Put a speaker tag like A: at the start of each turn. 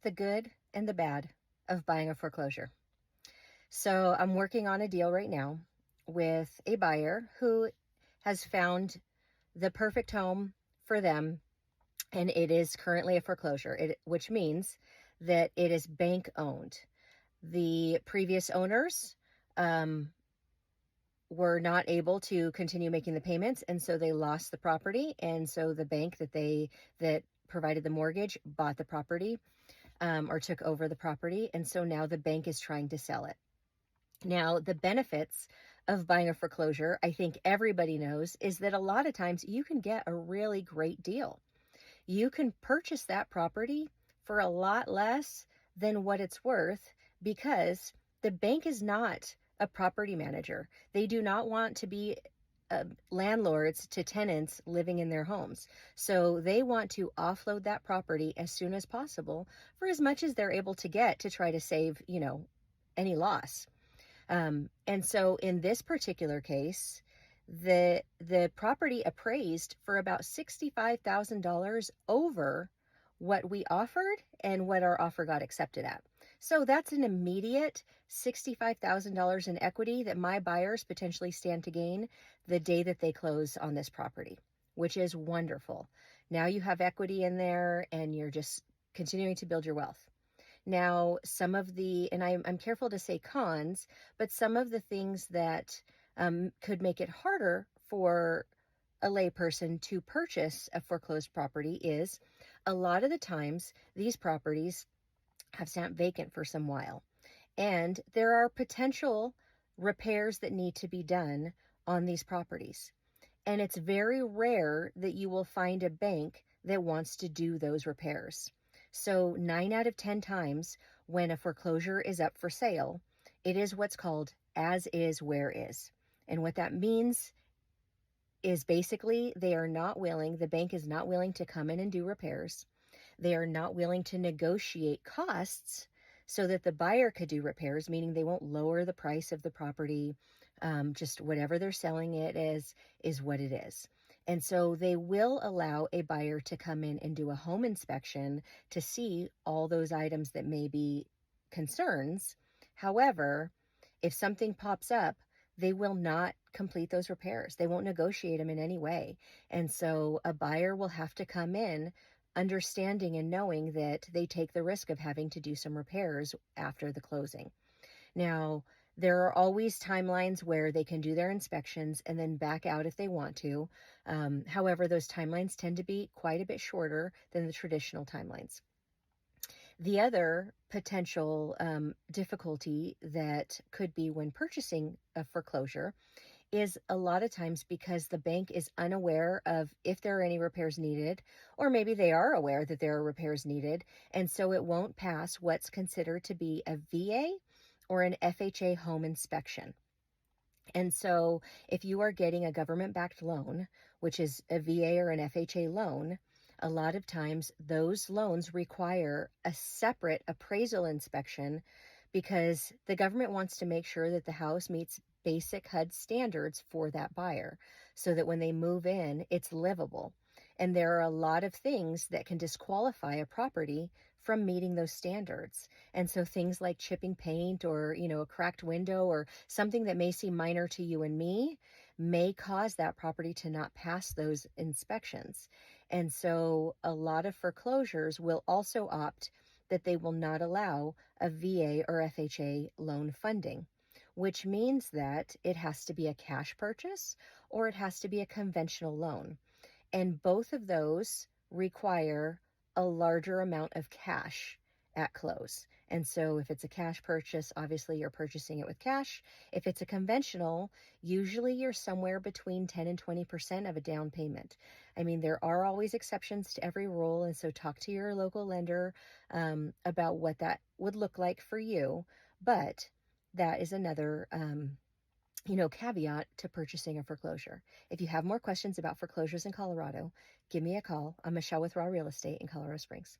A: the good and the bad of buying a foreclosure. So I'm working on a deal right now with a buyer who has found the perfect home for them, and it is currently a foreclosure, which means that it is bank owned. The previous owners um, were not able to continue making the payments, and so they lost the property. And so the bank that provided the mortgage bought the property, or took over the property, and so now the bank is trying to sell it. Now, the benefits of buying a foreclosure, I think everybody knows, is that a lot of times you can get a really great deal. You can purchase that property for a lot less than what it's worth, because the bank is not a property manager. They do not want to be landlords to tenants living in their homes. So they want to offload that property as soon as possible for as much as they're able to get to try to save, any loss. And so in this particular case, the property appraised for about $65,000 over what we offered and what our offer got accepted at. So that's an immediate $65,000 in equity that my buyers potentially stand to gain the day that they close on this property, which is wonderful. Now you have equity in there and you're just continuing to build your wealth. Now, some of the, and I'm careful to say cons, but some of the things that could make it harder for a layperson to purchase a foreclosed property is a lot of the times these properties have sat vacant for some while, and there are potential repairs that need to be done on these properties. And it's very rare that you will find a bank that wants to do those repairs. So 9 out of 10 times when a foreclosure is up for sale, it is what's called as is, where is. And what that means is basically the bank is not willing to come in and do repairs. They are not willing to negotiate costs so that the buyer could do repairs, meaning they won't lower the price of the property. Just whatever they're selling it as is what it is. And so they will allow a buyer to come in and do a home inspection to see all those items that may be concerns. However, if something pops up, they will not complete those repairs. They won't negotiate them in any way. And so a buyer will have to come in understanding and knowing that they take the risk of having to do some repairs after the closing. Now, there are always timelines where they can do their inspections and then back out if they want to. However, those timelines tend to be quite a bit shorter than the traditional timelines. The other potential difficulty that could be when purchasing a foreclosure is a lot of times because the bank is unaware of if there are any repairs needed, or maybe they are aware that there are repairs needed, and so it won't pass what's considered to be a VA or an FHA home inspection. And so if you are getting a government-backed loan, which is a VA or an FHA loan, a lot of times those loans require a separate appraisal inspection because the government wants to make sure that the house meets basic HUD standards for that buyer so that when they move in, it's livable. And there are a lot of things that can disqualify a property from meeting those standards. And so things like chipping paint or, a cracked window or something that may seem minor to you and me may cause that property to not pass those inspections. And so a lot of foreclosures will also opt that they will not allow a VA or FHA loan funding, which means that it has to be a cash purchase or it has to be a conventional loan. And both of those require a larger amount of cash at close. And so if it's a cash purchase, obviously you're purchasing it with cash. If it's a conventional, usually you're somewhere between 10 and 20% of a down payment. I mean, there are always exceptions to every rule. And so talk to your local lender about what that would look like for you. But that is another caveat to purchasing a foreclosure. If you have more questions about foreclosures in Colorado, give me a call. I'm Michelle with Raw Real Estate in Colorado Springs.